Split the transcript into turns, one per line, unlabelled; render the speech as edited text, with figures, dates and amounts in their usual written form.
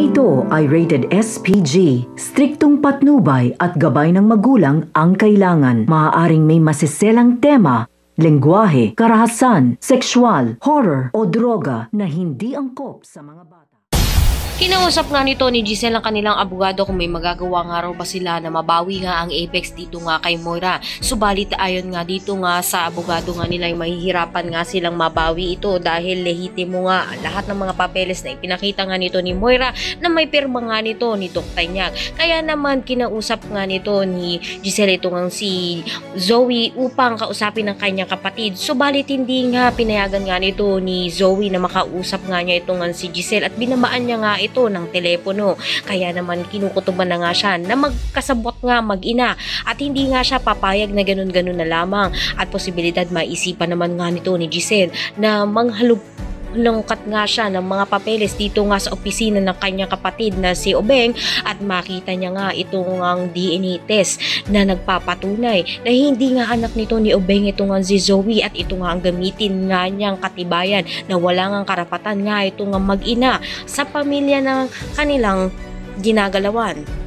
ito ay rated SPG. Striktong patnubay at gabay ng magulang ang kailangan. Maaaring may masiselang tema, lengguwahe, karahasan, sexual, horror o droga na hindi angkop sa mga bata.
Kinausap nga nito ni Giselle ang kanilang abogado kung may magagawa nga raw ba sila na mabawi nga ang Apex dito nga kay Moira. Subalit ayon nga dito nga sa abogado nga nila ay mahihirapan nga silang mabawi ito dahil lehitimo nga lahat ng mga papeles na ipinakita nga nito ni Moira na may pirma nga nito ni Doc Tanyag. Kaya naman kinausap nga nito ni Giselle ito nga si Zoe upang kausapin ng kanyang kapatid. Subalit hindi nga pinayagan nga nito ni Zoe na makausap nga niya ito nga si Giselle at binamaan niya nga ito ng telepono. Kaya naman kinukutuban na nga siya na magkasabot nga mag-ina at hindi nga siya papayag na ganun-ganun na lamang at posibilidad maisipan naman nga nito ni Giselle na lungkat nga siya ng mga papeles dito nga sa opisina ng kanyang kapatid na si Obeng at makita niya nga itong ang DNA test na nagpapatunay na hindi nga anak nito ni Obeng ito nga si Zoe at ito nga ang gamitin nga niyang katibayan na wala nga karapatan nga ito nga mag-ina sa pamilya ng kanilang ginagalawan.